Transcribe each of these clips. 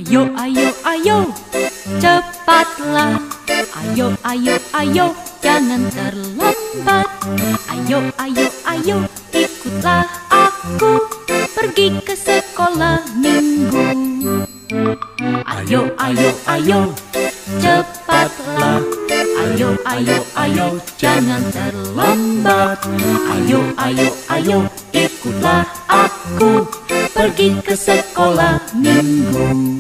Ayo, ayo, ayo, cepatlah. Ayo, ayo, ayo, jangan terlambat. Ayo, ayo, ayo, ikutlah aku pergi ke sekolah minggu. Ayo, ayo, ayo, cepatlah. Ayo, ayo, ayo, jangan terlambat. Ayo, ayo, ayo, ikutlah aku pergi ke sekolah minggu.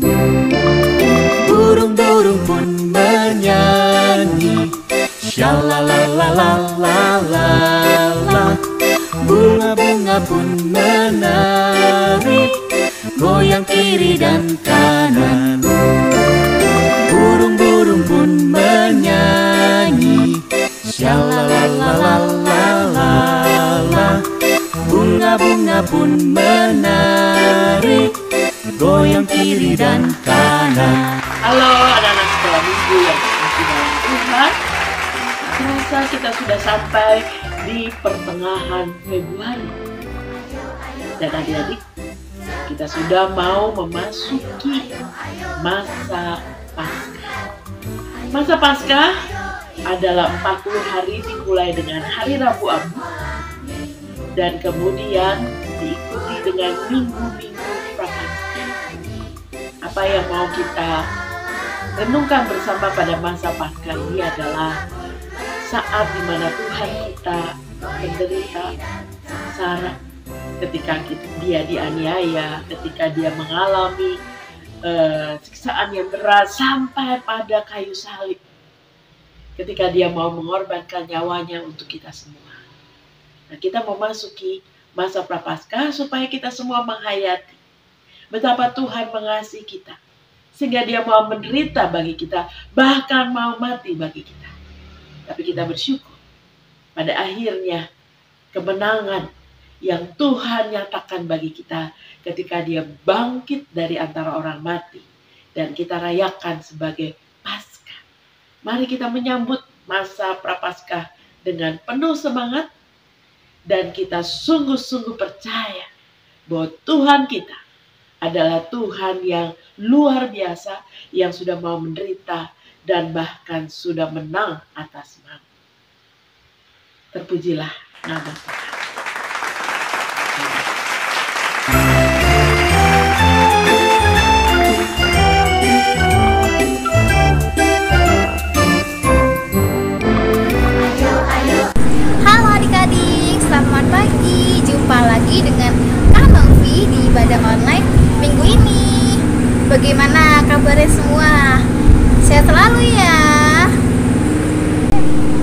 Burung-burung pun menyanyi, shalalalalala. Bunga-bunga pun menari, goyang kiri dan kanan. Burung-burung pun menyanyi, shalalalalala. Bunga-bunga pun menari, goyang kiri dan kanan. Halo anak-anak sekolah minggu yang dikasihi dalam Tuhan. Terasa kita sudah sampai di pertengahan Februari. Dan adik-adik, kita sudah mau memasuki masa Paskah. Masa Paskah adalah 40 hari dimulai dengan hari Rabu Abu dan kemudian diikuti dengan minggu-minggu Prapaskah. Apa yang mau kita renungkan bersama pada masa Paskah ini adalah saat dimana Tuhan kita menderita sengsara, ketika dia dianiaya, ketika dia mengalami siksaan yang berat sampai pada kayu salib, ketika dia mau mengorbankan nyawanya untuk kita semua. Nah, kita memasuki masa Prapaskah supaya kita semua menghayati betapa Tuhan mengasihi kita, sehingga dia mau menderita bagi kita, bahkan mau mati bagi kita. Tapi kita bersyukur pada akhirnya kemenangan yang Tuhan nyatakan bagi kita ketika dia bangkit dari antara orang mati dan kita rayakan sebagai Paskah. Mari kita menyambut masa Prapaskah dengan penuh semangat dan kita sungguh-sungguh percaya bahwa Tuhan kita adalah Tuhan yang luar biasa, yang sudah mau menderita dan bahkan sudah menang atas maut. Terpujilah nama Tuhan. Halo adik-adik, selamat pagi. Jumpa lagi dengan Kak Novi di ibadah online minggu ini. Bagaimana kabarnya semua? Sehat selalu ya.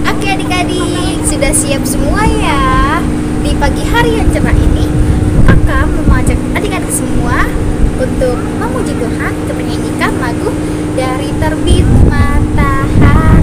Oke adik-adik, sudah siap semua ya? Di pagi hari yang cerah ini, Kakak mengajak adik-adik semua untuk memuji Tuhan, untuk menyanyikan lagu Dari Terbit Matahari.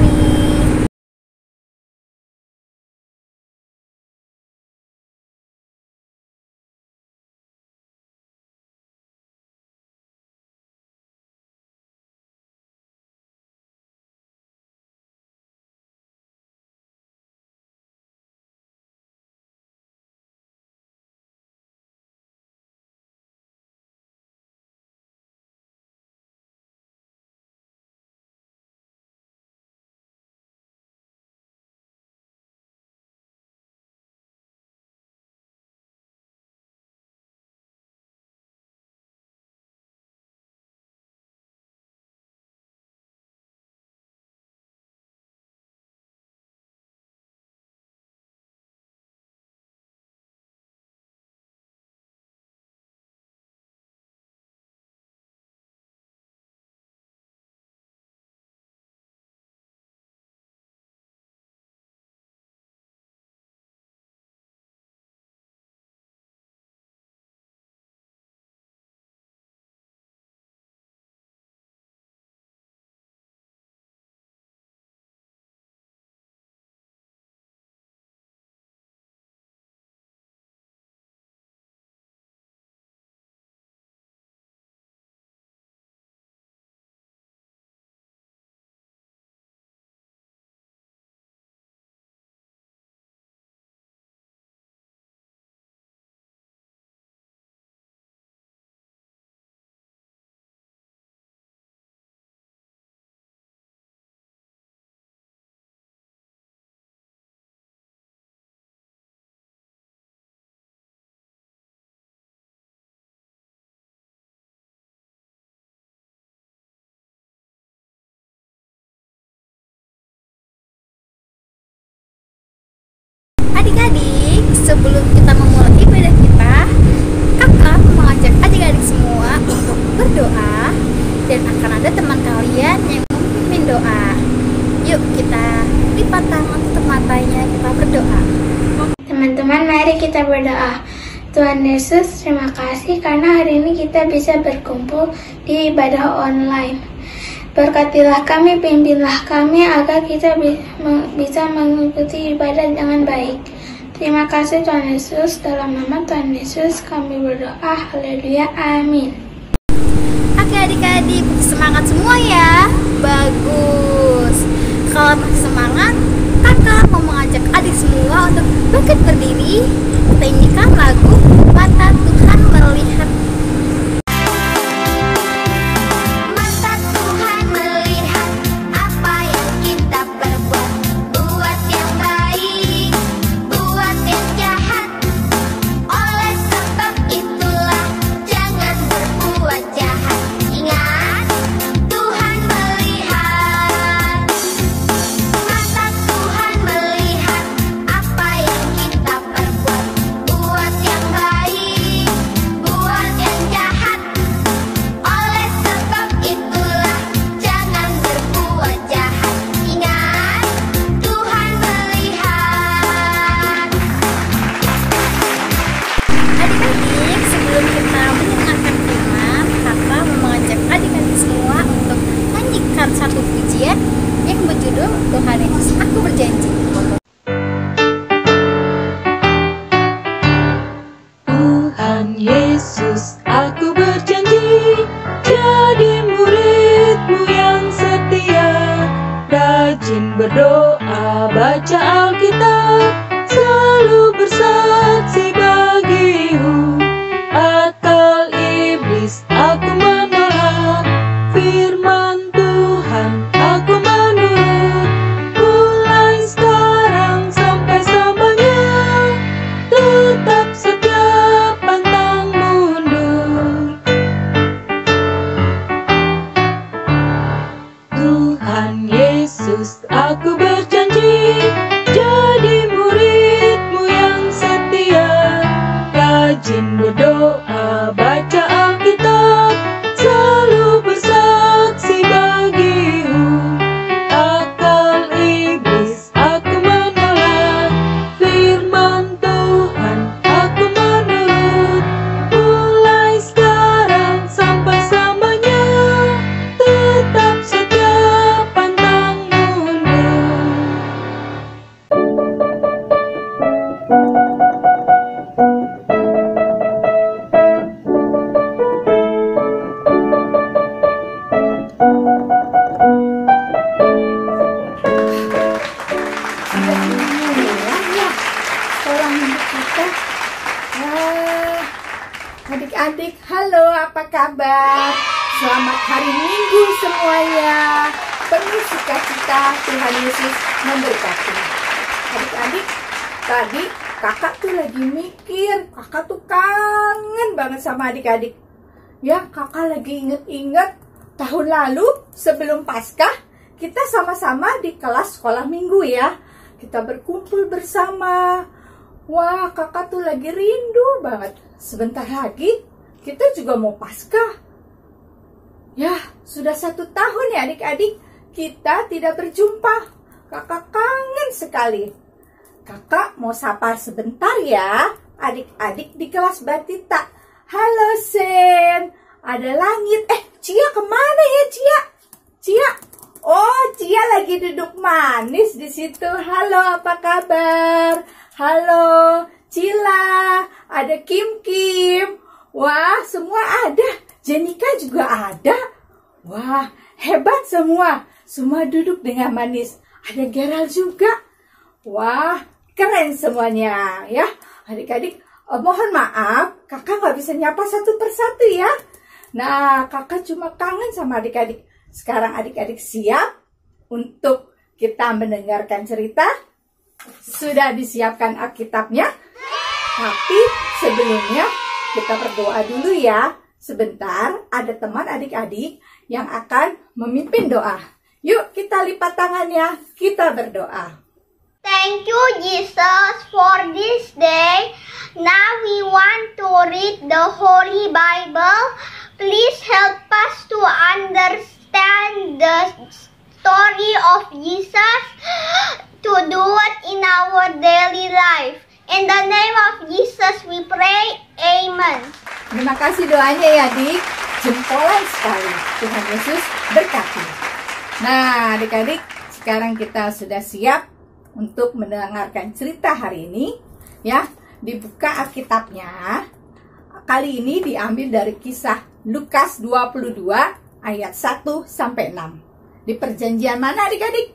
Adik-adik, sebelum kita memulai ibadah kita, kakak mengajak adik-adik semua untuk berdoa. Dan akan ada teman kalian yang memimpin doa. Yuk kita lipat tangan, tutup matanya, kita berdoa. Teman-teman, mari kita berdoa. Tuhan Yesus, terima kasih karena hari ini kita bisa berkumpul di ibadah online. Berkatilah kami, pimpinlah kami agar kita bisa mengikuti ibadah dengan baik. Terima kasih Tuhan Yesus, dalam nama Tuhan Yesus kami berdoa. Haleluya, amin. Oke adik-adik, semangat semua ya. Bagus. Kalau masih semangat, kakak mau mengajak adik semua untuk bangkit berdiri. Kita nyanyikan lagu Mata Tuhan Melihat. Satu pujian yang berjudul Tuhan Yesus Aku Berjanji. Tuhan Yesus, aku berjanji jadi murid-Mu yang setia, rajin berdoa, baca Alkitab, selalu bersaksi bagi-Mu. Akal iblis aku menolak, firman aku menurut, mulai sekarang sampai selamanya, tetap setia pantang mundur. Tuhan Yesus, aku berjanji jadi murid-Mu yang setia, rajin berdoa, baca Alkitab, selalu bersaksi bagi-Mu. Akal iblis aku menolak, firman Tuhan aku menurut, mulai sekarang sampai selamanya, tetap setia pantang mundur. Adik-adik, halo, apa kabar? Selamat hari Minggu semuanya. Penuh sukacita, Tuhan Yesus memberkati. Adik-adik, tadi kakak tuh lagi mikir, kakak tuh kangen banget sama adik-adik. Ya, kakak lagi inget-inget tahun lalu sebelum Paskah, kita sama-sama di kelas sekolah minggu ya. Kita berkumpul bersama. Wah, kakak tuh lagi rindu banget. Sebentar lagi kita juga mau Paskah. Ya, sudah 1 tahun ya adik-adik kita tidak berjumpa. Kakak kangen sekali. Kakak mau sapa sebentar ya adik-adik di kelas Batita. Halo Sen, ada Langit. Cia kemana ya Cia? Cia, oh Cia lagi duduk manis di situ. Halo, apa kabar? Halo Cila, ada Kim. Wah, semua ada. Jenika juga ada. Wah, hebat semua. Semua duduk dengan manis. Ada Gerald juga. Wah, keren semuanya ya. Adik-adik, mohon maaf, kakak nggak bisa nyapa satu persatu ya. Nah, kakak cuma kangen sama adik-adik. Sekarang adik-adik siap untuk kita mendengarkan cerita? Sudah disiapkan Alkitabnya? Tapi sebelumnya kita berdoa dulu ya. Sebentar ada teman adik-adik yang akan memimpin doa. Yuk kita lipat tangannya, kita berdoa. Thank you, Jesus, for this day. Now we want to read the Holy Bible. Please help us to understand the story of Jesus, to do it in our daily life. In the name of Jesus we pray. Amen. Terima kasih doanya ya adik. Jempolan sekali. Tuhan Yesus berkati. Nah adik-adik, sekarang kita sudah siap untuk mendengarkan cerita hari ini. Ya, dibuka Alkitabnya. Kali ini diambil dari kisah Lukas 22 ayat 1 sampai 6. Di perjanjian mana adik-adik?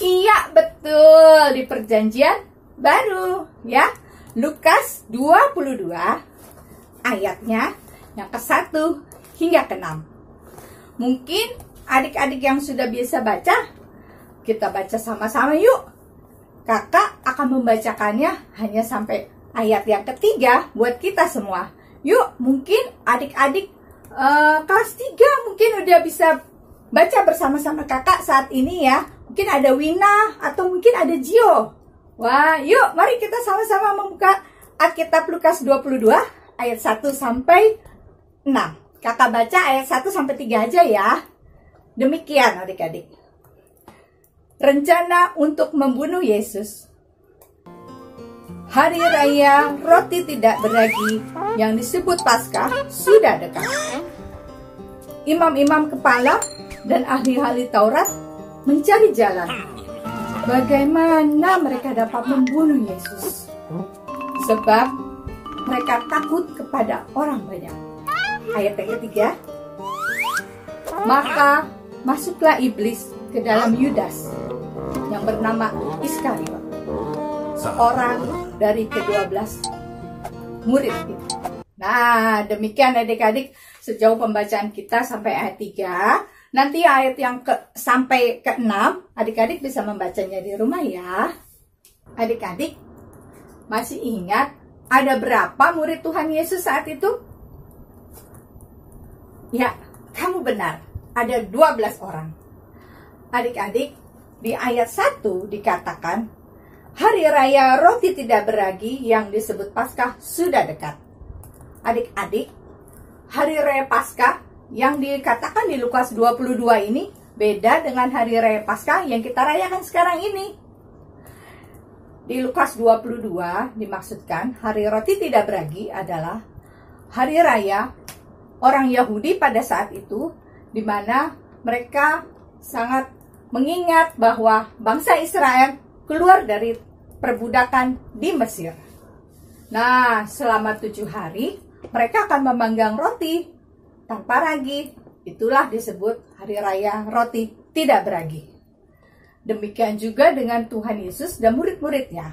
Iya, betul, di perjanjian baru, ya. Lukas 22 ayatnya yang ke-1 hingga ke-6. Mungkin adik-adik yang sudah biasa baca, kita baca sama-sama yuk. Kakak akan membacakannya hanya sampai ayat yang ketiga buat kita semua. Yuk, mungkin adik-adik kelas 3 mungkin udah bisa baca bersama-sama kakak saat ini ya. Mungkin ada Wina atau mungkin ada Gio. Wah, yuk mari kita sama-sama membuka Alkitab Lukas 22 ayat 1 sampai 6. Kakak baca ayat 1 sampai 3 aja ya. Demikian adik-adik. Rencana untuk membunuh Yesus. Hari raya roti tidak beragi yang disebut Paskah sudah dekat. Imam-imam kepala dan ahli-ahli Taurat mencari jalan bagaimana mereka dapat membunuh Yesus, sebab mereka takut kepada orang banyak. Ayat yang ketiga, maka masuklah iblis ke dalam Yudas yang bernama Iskariot, seorang dari ke-12 murid itu. Nah, demikian adik-adik sejauh pembacaan kita sampai ayat 3. Nanti ayat yang sampai ke-6, adik-adik bisa membacanya di rumah ya. Adik-adik, masih ingat ada berapa murid Tuhan Yesus saat itu? Ya, kamu benar, ada 12 orang. Adik-adik, di ayat 1 dikatakan, hari raya roti tidak beragi yang disebut Paskah sudah dekat. Adik-adik, hari raya Paskah yang dikatakan di Lukas 22 ini beda dengan hari raya Paskah yang kita rayakan sekarang ini. Di Lukas 22 dimaksudkan hari roti tidak beragi adalah hari raya orang Yahudi pada saat itu, di mana mereka sangat mengingat bahwa bangsa Israel keluar dari perbudakan di Mesir. Nah, selama 7 hari mereka akan memanggang roti tanpa ragi. Itulah disebut hari raya roti tidak beragi. Demikian juga dengan Tuhan Yesus dan murid-muridnya.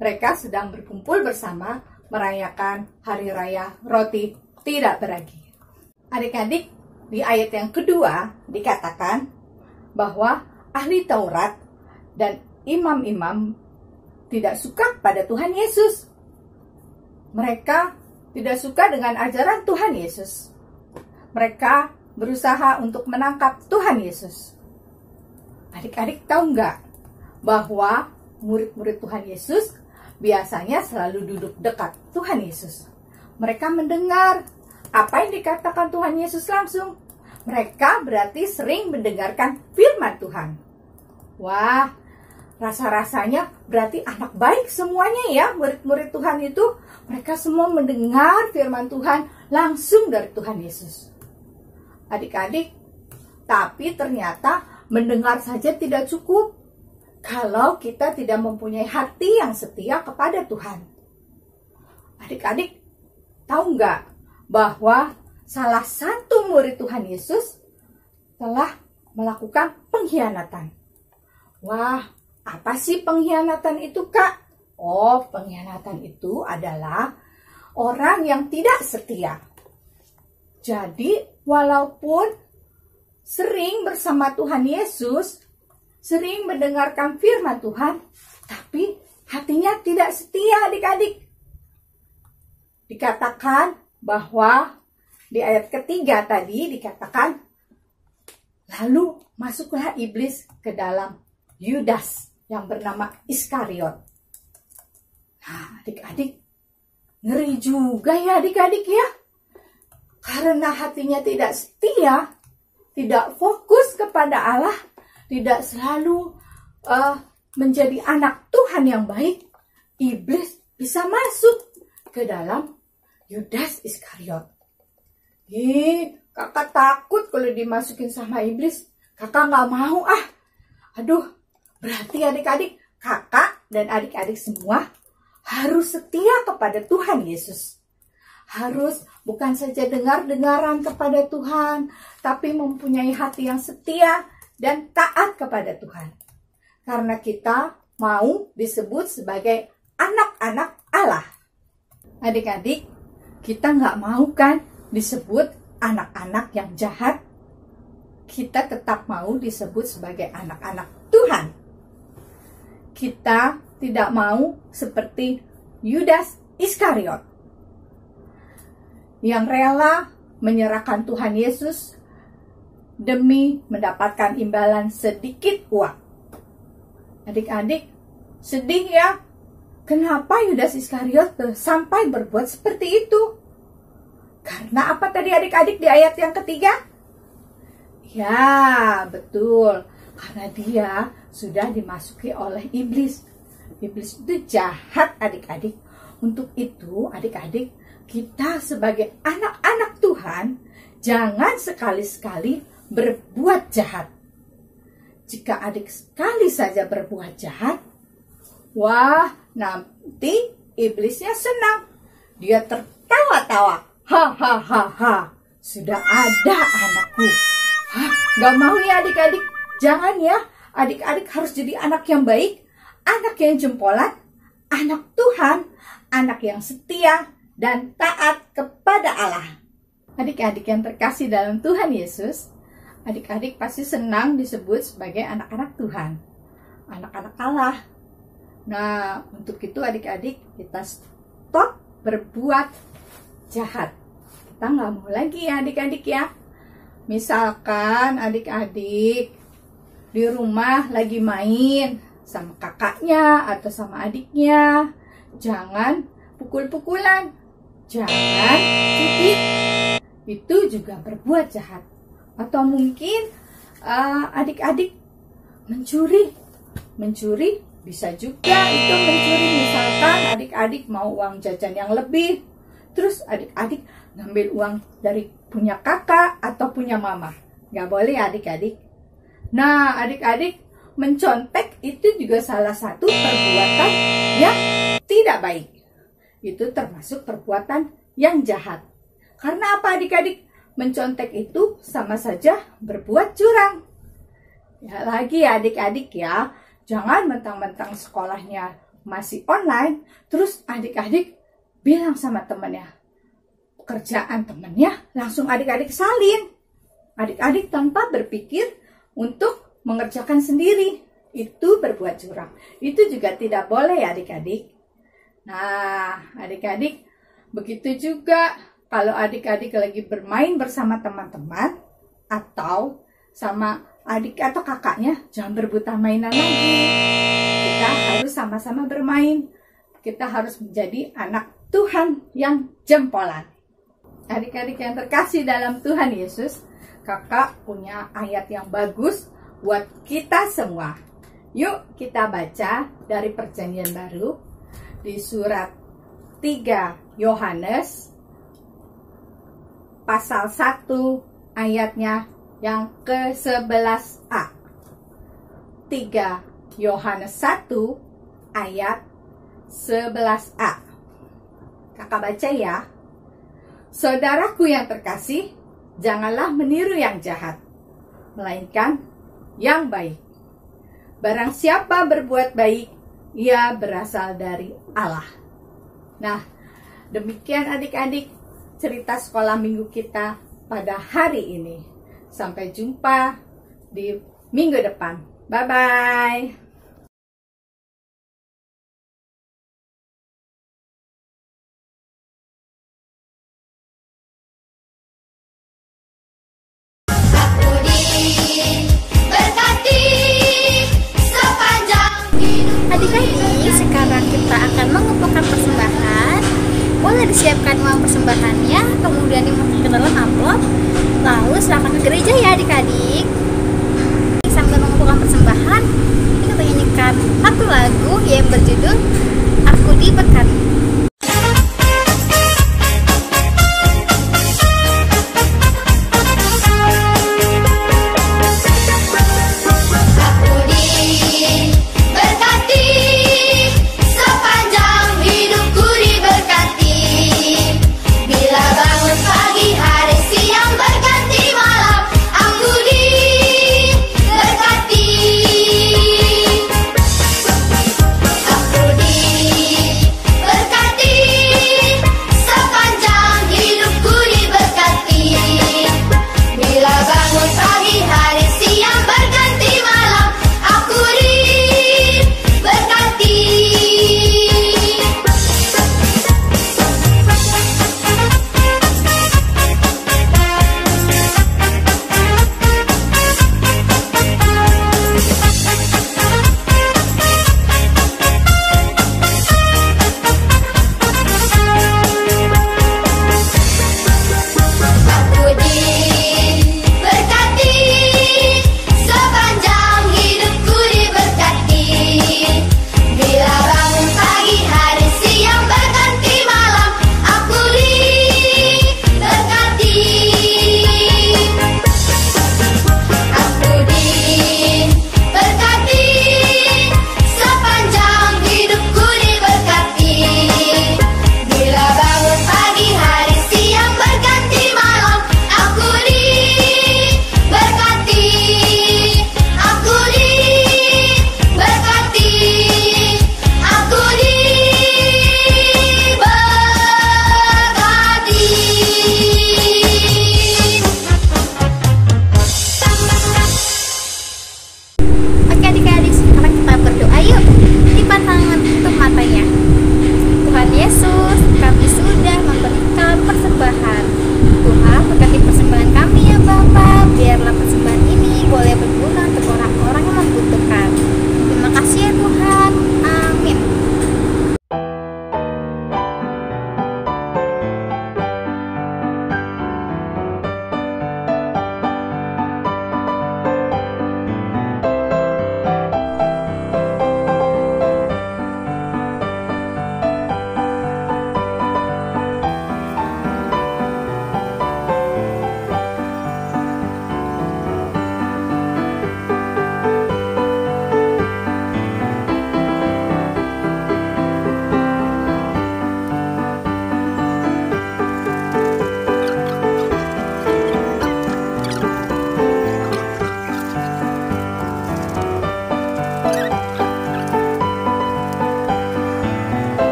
Mereka sedang berkumpul bersama merayakan hari raya roti tidak beragi. Adik-adik, di ayat yang kedua dikatakan bahwa ahli Taurat dan imam-imam tidak suka pada Tuhan Yesus. Mereka tidak suka dengan ajaran Tuhan Yesus. Mereka berusaha untuk menangkap Tuhan Yesus. Adik-adik tahu nggak bahwa murid-murid Tuhan Yesus biasanya selalu duduk dekat Tuhan Yesus. Mereka mendengar apa yang dikatakan Tuhan Yesus langsung. Mereka berarti sering mendengarkan firman Tuhan. Wah, rasa-rasanya berarti anak baik semuanya ya, murid-murid Tuhan itu. Mereka semua mendengar firman Tuhan langsung dari Tuhan Yesus. Adik-adik, tapi ternyata mendengar saja tidak cukup kalau kita tidak mempunyai hati yang setia kepada Tuhan. Adik-adik, tahu nggak bahwa salah satu murid Tuhan Yesus telah melakukan pengkhianatan? Wah, apa sih pengkhianatan itu, Kak? Oh, pengkhianatan itu adalah orang yang tidak setia. Jadi, walaupun sering bersama Tuhan Yesus, sering mendengarkan firman Tuhan, tapi hatinya tidak setia adik-adik. Dikatakan bahwa di ayat ketiga tadi dikatakan, lalu masuklah iblis ke dalam Yudas yang bernama Iskariot. Nah, adik-adik, ngeri juga ya adik-adik ya. Karena hatinya tidak setia, tidak fokus kepada Allah, tidak selalu menjadi anak Tuhan yang baik, iblis bisa masuk ke dalam Yudas Iskariot. Kakak takut kalau dimasukin sama iblis. Kakak nggak mau ah. Aduh, berarti adik-adik, kakak dan adik-adik semua harus setia kepada Tuhan Yesus. Harus bukan saja dengar-dengaran kepada Tuhan, tapi mempunyai hati yang setia dan taat kepada Tuhan. Karena kita mau disebut sebagai anak-anak Allah. Adik-adik, kita nggak mau kan disebut anak-anak yang jahat? Kita tetap mau disebut sebagai anak-anak Tuhan. Kita tidak mau seperti Yudas Iskariot yang rela menyerahkan Tuhan Yesus demi mendapatkan imbalan sedikit uang. Adik-adik, sedih ya? Kenapa Yudas Iskariot sampai berbuat seperti itu? Karena apa tadi adik-adik di ayat yang ketiga? Ya, betul. Karena dia sudah dimasuki oleh iblis. Iblis itu jahat adik-adik. Untuk itu adik-adik, kita sebagai anak-anak Tuhan, jangan sekali-sekali berbuat jahat. Jika adik sekali saja berbuat jahat, wah, nanti iblisnya senang. Dia tertawa-tawa. Hahaha, sudah ada anakku. Gak mau ya adik-adik. Jangan ya, adik-adik harus jadi anak yang baik, anak yang jempolan, anak Tuhan, anak yang setia dan taat kepada Allah. Adik-adik yang terkasih dalam Tuhan Yesus, adik-adik pasti senang disebut sebagai anak-anak Tuhan, anak-anak Allah. Nah, untuk itu adik-adik kita stop berbuat jahat. Kita nggak mau lagi ya adik-adik ya. Misalkan adik-adik di rumah lagi main sama kakaknya atau sama adiknya, jangan pukul-pukulan, jangan cubit. Itu juga berbuat jahat. Atau mungkin adik-adik mencuri bisa juga itu mencuri. Misalkan adik-adik mau uang jajan yang lebih, terus adik-adik ngambil uang dari punya kakak atau punya mama. Nggak boleh adik-adik. Nah, adik-adik, mencontek itu juga salah satu perbuatan yang tidak baik. Itu termasuk perbuatan yang jahat. Karena apa adik-adik? Mencontek itu sama saja berbuat curang. Ya lagi adik-adik ya, jangan mentang-mentang sekolahnya masih online, terus adik-adik bilang sama temannya, pekerjaan temannya langsung adik-adik salin. Adik-adik tanpa berpikir untuk mengerjakan sendiri. Itu berbuat curang. Itu juga tidak boleh ya adik-adik. Nah, adik-adik, begitu juga kalau adik-adik lagi bermain bersama teman-teman atau sama adik atau kakaknya, jangan berebutan mainan lagi. Kita harus sama-sama bermain. Kita harus menjadi anak Tuhan yang jempolan. Adik-adik yang terkasih dalam Tuhan Yesus, kakak punya ayat yang bagus buat kita semua. Yuk kita baca dari Perjanjian Baru di surat 3 Yohanes pasal 1 ayatnya yang ke-11a. 3 Yohanes 1 ayat 11a. Kakak baca ya. Saudaraku yang terkasih, janganlah meniru yang jahat, melainkan yang baik. Barang siapa berbuat baik, ia berasal dari Allah. Nah, demikian adik-adik cerita sekolah minggu kita pada hari ini. Sampai jumpa di minggu depan. Bye-bye. Berkati, disiapkan uang persembahannya, kemudian dimasukin ke dalam amplop, lalu serahkan ke gereja ya adik-adik. Sambil mengumpulkan persembahan, kita nyanyikan satu lagu yang berjudul Aku Diberkati.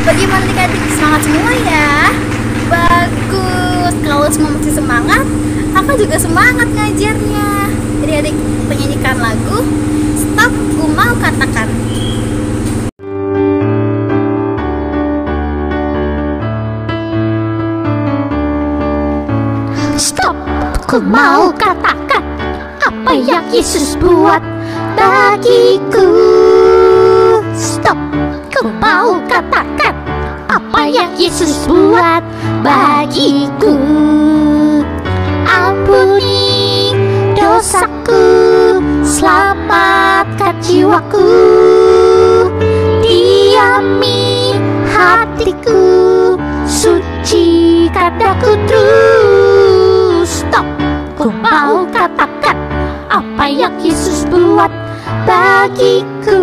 Bagaimana adik-adik, semangat semua ya? Bagus, kalau semua masih semangat, kakak juga semangat ngajarnya. Jadi adik menyanyikan lagu Stop, Ku Mau Katakan. Stop, ku mau katakan apa yang Yesus buat bagiku. Stop, ku mau katakan apa yang Yesus buat bagiku. Ampuni dosaku, selamatkan jiwaku, diami hatiku, sucikan daku terus. Stop, ku mau katakan apa yang Yesus buat bagiku.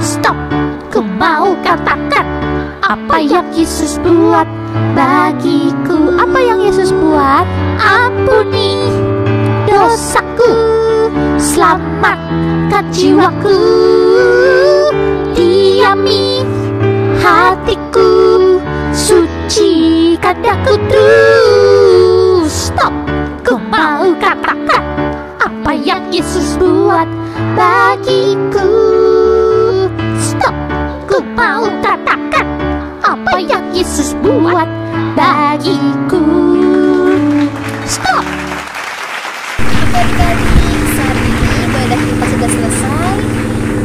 Stop, ku mau katakan apa yang Yesus buat bagiku. Apa yang Yesus buat? Ampuni dosaku, selamatkan jiwaku, diami hatiku, sucikan daku terus. Stop, ku mau katakan apa yang Yesus buat bagiku. Stop, ku mau katakan apa yang Yesus buat bagiku. sudah selesai,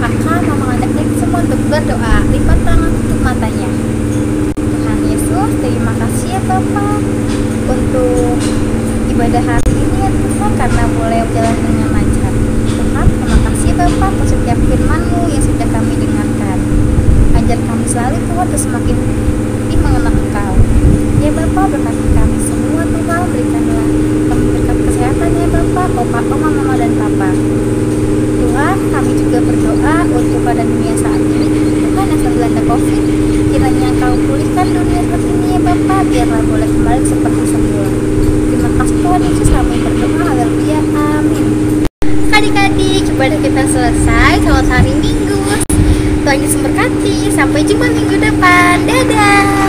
akan mengajak kita semua untuk berdoa. Lipat tangan, tutup matanya. Tuhan Yesus, terima kasih ya Bapak untuk ibadah hari ini ya Tuhan, karena boleh berjalan dengan lancar. Tuhan, terima kasih Bapak untuk setiap firman-Mu yang sudah kami dengarkan. Ajar kami selalu Tuhan untuk semakin lebih mengenal Engkau. Ya Bapak, berkati kami semua Tuhan, berikanlah kami berkat kesehatan ya Bapak, Oma, Mama, dan Papa. Tuhan, kami juga berdoa untuk pada dunia saat ini. Tuhan, yang sedang dilanda COVID, kiranya Engkau pulihkan dunia saat ini ya Bapak, biarlah boleh kembali seperti semula. Terima kasih Tuhan Yesus, kami berdoa, haleluya, amin. Adik-adik, ibadah kita selesai. Selamat hari Minggu. Tuhan Yesus memberkati. Sampai jumpa minggu depan. Dadah.